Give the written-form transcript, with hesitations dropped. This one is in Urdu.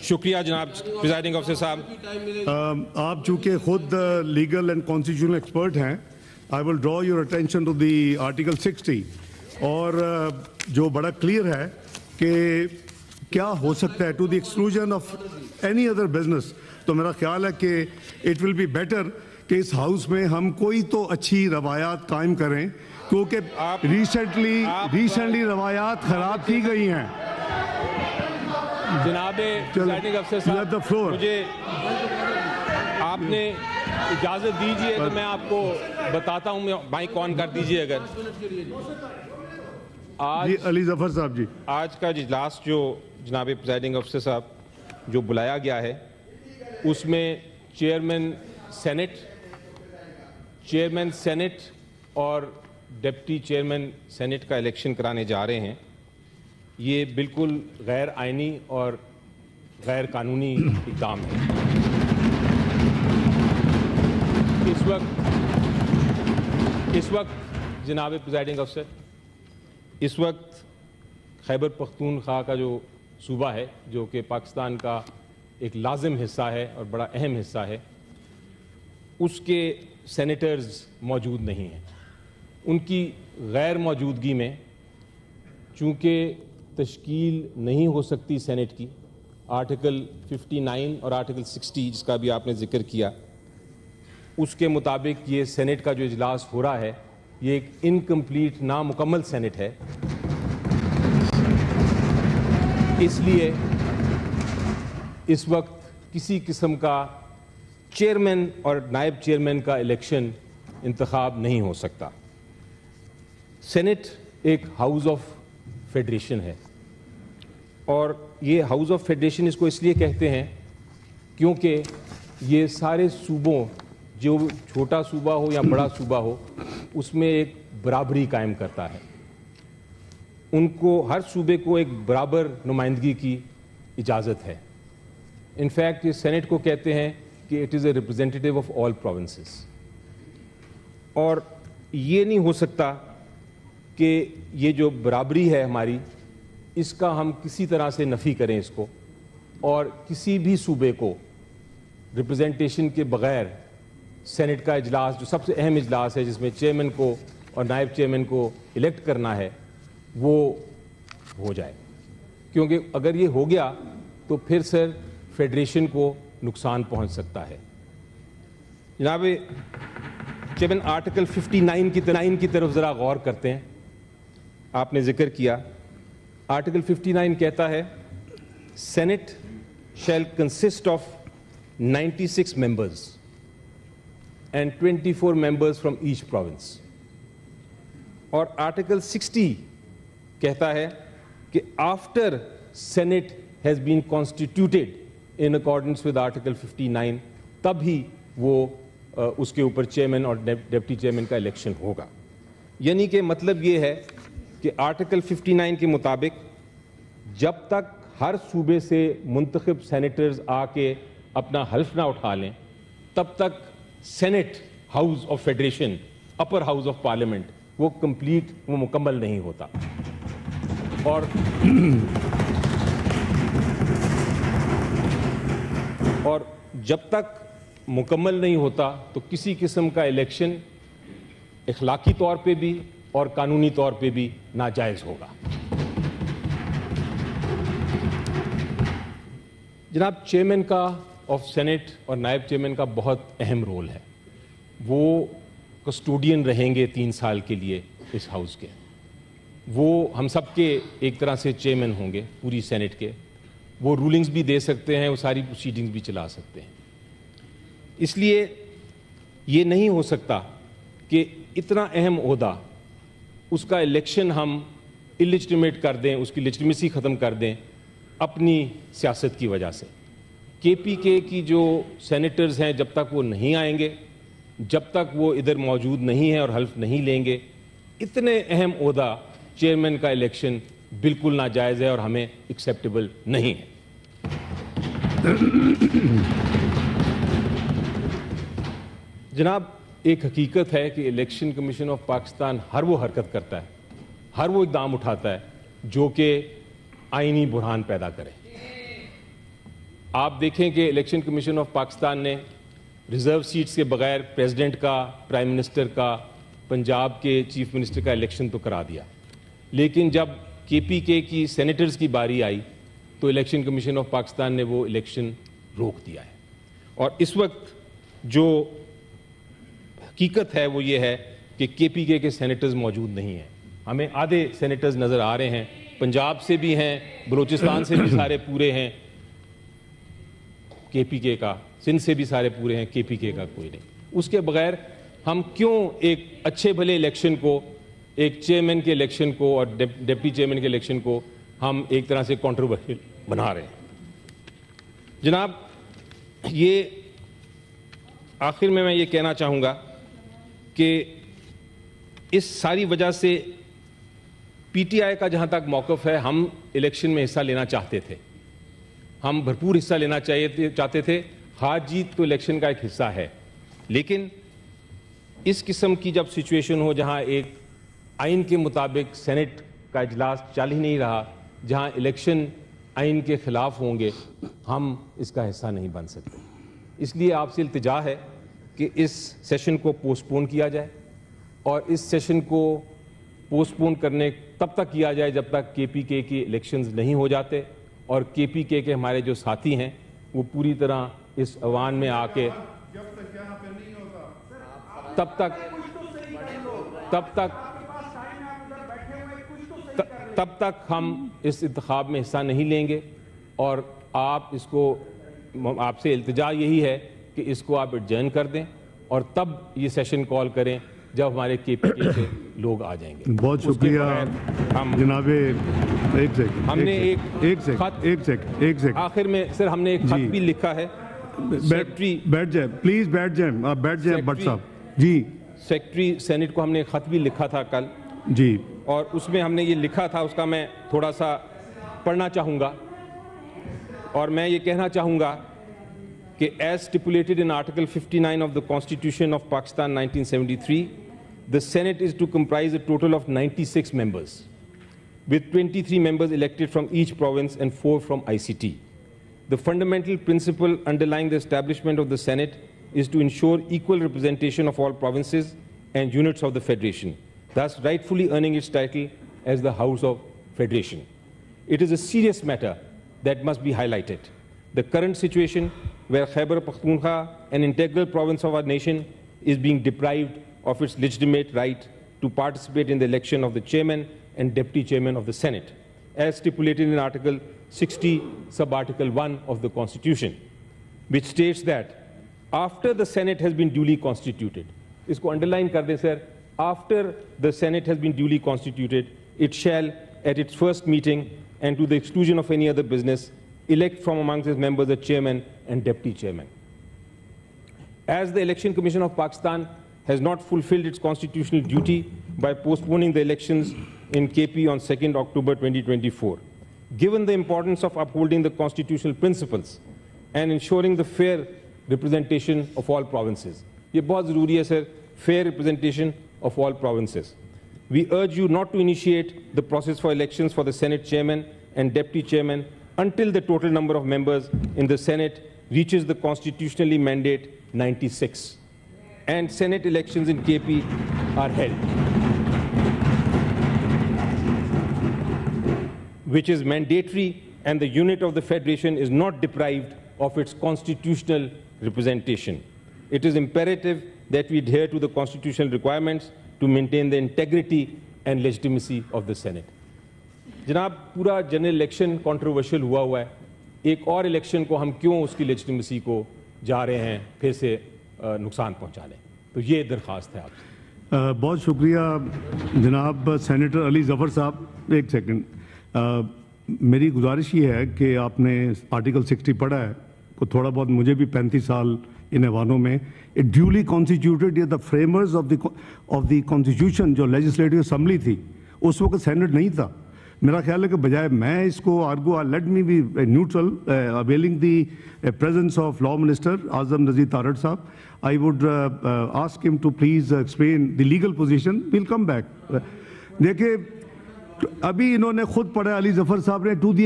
شکریہ جناب پریزائڈنگ آفیسر صاحب. آپ چونکہ خود لیگل اینڈ کانسٹیٹیوشنل ایکسپرٹ ہیں, I will draw your attention to the article 60, اور جو بڑا کلیئر ہے کہ کیا ہو سکتا ہے to the exclusion of any other business. تو میرا خیال ہے کہ اٹ ول بی بیٹر کہ اس ہاؤس میں ہم کوئی تو اچھی روایات قائم کریں, کیونکہ ریسنٹلی روایات خراب کی گئی ہیں. جناب پریزائڈنگ افسر صاحب, مجھے آپ نے اجازت دیجیے تو میں آپ کو بتاتا ہوں. مائک آن کر دیجیے. اگر علی ظفر صاحب جی, آج کا اجلاس جو جناب پریزائڈنگ افسر صاحب جو بلایا گیا ہے, اس میں چیئرمین سینٹ اور ڈپٹی چیئرمین سینٹ کا الیکشن کرانے جا رہے ہیں. یہ بالکل غیر آئینی اور غیر قانونی اقدام ہے. اس وقت جناب پریزائڈنگ افسر, اس وقت خیبر پختونخوا کا جو صوبہ ہے, جو کہ پاکستان کا ایک لازم حصہ ہے اور بڑا اہم حصہ ہے, اس کے سینیٹرز موجود نہیں ہیں. ان کی غیر موجودگی میں چونکہ تشکیل نہیں ہو سکتی سینٹ کی, آرٹیکل 59 اور آرٹیکل 60 جس کا بھی آپ نے ذکر کیا, اس کے مطابق یہ سینٹ کا جو اجلاس ہو رہا ہے یہ ایک انکمپلیٹ نامکمل سینٹ ہے. اس لیے اس وقت کسی قسم کا چیئرمین اور نائب چیئرمین کا الیکشن انتخاب نہیں ہو سکتا. سینٹ ایک ہاؤس آف فیڈریشن ہے, اور یہ ہاؤس آف فیڈریشن اس کو اس لیے کہتے ہیں کیونکہ یہ سارے صوبوں, جو چھوٹا صوبہ ہو یا بڑا صوبہ ہو, اس میں ایک برابری قائم کرتا ہے. ان کو ہر صوبے کو ایک برابر نمائندگی کی اجازت ہے. انفیکٹ یہ سینٹ کو کہتے ہیں کہ it is a representative of all provinces. اور یہ نہیں ہو سکتا کہ یہ جو برابری ہے ہماری, اس کا ہم کسی طرح سے نفی کریں اس کو, اور کسی بھی صوبے کو ریپرزنٹیشن کے بغیر سینٹ کا اجلاس, جو سب سے اہم اجلاس ہے جس میں چیئرمین کو اور نائب چیئرمین کو الیکٹ کرنا ہے, وہ ہو جائے. کیونکہ اگر یہ ہو گیا تو پھر سر فیڈریشن کو نقصان پہنچ سکتا ہے. جناب چیئرمین, آرٹیکل 59 کی طرف ذرا غور کرتے ہیں. آپ نے ذکر کیا, آرٹیکل 59 کہتا ہے Saint shall consist of 96 members and 24 members from each province. اور آرٹیکل 60 کہتا ہے کہ after Senate has been constituted in accordance with Article 59, تب ہی وہ اس کے اوپر چیئرمین اور ڈپٹی چیئرمین کا الیکشن ہوگا. یعنی کہ مطلب یہ ہے کہ آرٹیکل 59 کے مطابق جب تک ہر صوبے سے منتخب سینیٹرز آ کے اپنا حلف نہ اٹھا لیں, تب تک Senate house of federation, upper house of parliament, وہ کمپلیٹ, وہ مکمل نہیں ہوتا. اور جب تک مکمل نہیں ہوتا تو کسی قسم کا الیکشن اخلاقی طور پہ بھی اور قانونی طور پہ بھی ناجائز ہوگا. جناب چیئرمین کا آف سینٹ اور نائب چیئرمین کا بہت اہم رول ہے. وہ کسٹوڈین رہیں گے 3 سال کے لیے اس ہاؤس کے. وہ ہم سب کے ایک طرح سے چیئرمین ہوں گے پوری سینٹ کے. وہ رولنگز بھی دے سکتے ہیں, وہ ساری پروسیڈنگز بھی چلا سکتے ہیں. اس لیے یہ نہیں ہو سکتا کہ اتنا اہم عہدہ, اس کا الیکشن ہم اللیجٹیمیٹ کر دیں, اس کی لیجٹیمیسی ختم کر دیں اپنی سیاست کی وجہ سے. کے پی کے کی جو سینیٹرز ہیں جب تک وہ نہیں آئیں گے, جب تک وہ ادھر موجود نہیں ہیں اور حلف نہیں لیں گے, اتنے اہم عہدہ چیئرمین کا الیکشن بالکل ناجائز ہے اور ہمیں ایکسیپٹیبل نہیں ہے. جناب ایک حقیقت ہے کہ الیکشن کمیشن آف پاکستان ہر وہ حرکت کرتا ہے, ہر وہ اقدام اٹھاتا ہے جو کہ آئینی بحران پیدا کرے. آپ دیکھیں کہ الیکشن کمیشن آف پاکستان نے ریزرو سیٹس کے بغیر پریزیڈنٹ کا، پرائم منسٹر کا، پنجاب کے چیف منسٹر کا الیکشن تو کرا دیا، لیکن جب کے پی کے کی سینیٹرز کی باری آئی تو الیکشن کمیشن آف پاکستان نے وہ الیکشن روک دیا ہے. اور اس وقت جو حقیقت ہے وہ یہ ہے کہ کے پی کے سینیٹرز موجود نہیں ہیں. ہمیں آدھے سینیٹرز نظر آ رہے ہیں، پنجاب سے بھی ہیں، بلوچستان سے بھی سارے پورے ہیں کے پی کے کا، سندھ سے بھی سارے پورے ہیں، کے پی کے کا کوئی نہیں. اس کے بغیر ہم کیوں ایک اچھے بھلے الیکشن کو، ایک چیئرمین کے الیکشن کو اور ڈپٹی چیئرمین کے الیکشن کو ہم ایک طرح سے کنٹروورشل بنا رہے ہیں. جناب، یہ آخر میں یہ کہنا چاہوں گا کہ اس ساری وجہ سے پی ٹی آئی کا جہاں تک موقف ہے، ہم الیکشن میں حصہ لینا چاہتے تھے، ہم بھرپور حصہ لینا چاہتے تھے. ہار جیت تو الیکشن کا ایک حصہ ہے، لیکن اس قسم کی جب سچویشن ہو جہاں ایک آئین کے مطابق سینٹ کا اجلاس چل ہی نہیں رہا، جہاں الیکشن آئین کے خلاف ہوں گے، ہم اس کا حصہ نہیں بن سکتے. اس لیے آپ سے التجا ہے کہ اس سیشن کو پوسٹ پون کیا جائے، اور اس سیشن کو پوسٹ پون کرنے تب تک کیا جائے جب تک کے پی کے کی الیکشنز نہیں ہو جاتے اور کے پی کے ہمارے جو ساتھی ہیں وہ پوری طرح اس ایوان میں آ کے تب تک ہم اس انتخاب میں حصہ نہیں لیں گے. اور آپ اس کو، آپ سے التجا یہی ہے کہ اس کو آپ ایڈجرن کر دیں اور تب یہ سیشن کال کریں جب ہمارے کے پی کے سے لوگ آ جائیں گے. بہت شکریہ جناب. ہم نے ایک آخر میں سر ہم نے ایک خط بھی لکھا ہے. بیٹھ جائیں پلیز، بیٹھ جائیں، آپ بیٹھ جائیں بٹ صاحب جی. سیکرٹری سینٹ کو ہم نے خط بھی لکھا تھا کل جی، اور اس میں ہم نے یہ لکھا تھا، اس کا میں تھوڑا سا پڑھنا چاہوں گا. اور میں یہ کہنا چاہوں گا کہ as stipulated in Article 59 of the Constitution of Pakistan 1973, the Senate is to comprise a total of 96 members, with 23 members elected from each province and 4 from ICT. The fundamental principle underlying the establishment of the Senate is to ensure equal representation of all provinces and units of the Federation, thus rightfully earning its title as the House of Federation. It is a serious matter that must be highlighted. The current situation where Khyber Pakhtunkhwa, an integral province of our nation, is being deprived of its legitimate right to participate in the election of the chairman and deputy chairman of the Senate, as stipulated in Article 60, sub-Article 1 of the Constitution, which states that after the Senate has been duly constituted, isko underline kar de sir, after the Senate has been duly constituted, it shall, at its first meeting and to the exclusion of any other business, elect from amongst its members a chairman and deputy chairman. As the Election Commission of Pakistan has not fulfilled its constitutional duty by postponing the elections in KP on 2nd October 2024, given the importance of upholding the constitutional principles and ensuring the fair representation of all provinces. Ye bahut zaruri hai sir, fair representation of all provinces. We urge you not to initiate the process for elections for the Senate chairman and deputy chairman until the total number of members in the Senate reaches the constitutionally mandate 96 and Senate elections in KP are held, which is mandatory, and the unit of the Federation is not deprived of its constitutional representation. It is imperative that we adhere to the constitutional requirements to maintain the integrity and legitimacy of the Senate. جناب، پورا جنرل الیکشن کنٹروورشل ہوا ہے، ایک اور الیکشن کو ہم کیوں اس کی لیجٹیمیسی کو جا رہے ہیں پھر سے نقصان پہنچانے؟ تو یہ درخواست ہے آپ سے. بہت شکریہ جناب سینیٹر علی ظفر صاحب. ایک سیکنڈ، میری گزارش یہ ہے کہ آپ نے آرٹیکل 60 پڑھا ہے، کو تھوڑا بہت مجھے بھی 35 سال ان ایوانوں میں. It duly constituted, the framers of the constitution جو لیجسلیٹو اسمبلی تھی اس وقت سینٹ نہیں تھا. میرا خیال ہے کہ بجائے میں اس کو argue, let me be neutral availing the presence of law minister Azam Nazeer Tarar صاحب, I would ask him to please explain the legal position. We'll come back. دیکھیں ابھی انہوں نے خود پڑھا علی ظفر صاحب نے, to the